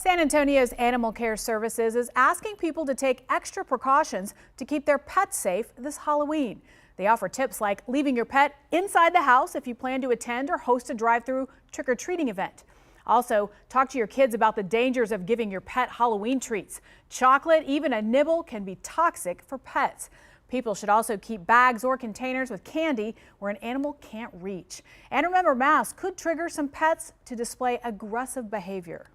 San Antonio's Animal Care Services is asking people to take extra precautions to keep their pets safe this Halloween. They offer tips like leaving your pet inside the house if you plan to attend or host a drive-through trick-or-treating event. Also, talk to your kids about the dangers of giving your pet Halloween treats. Chocolate, even a nibble, can be toxic for pets. People should also keep bags or containers with candy where an animal can't reach. And remember, masks could trigger some pets to display aggressive behavior.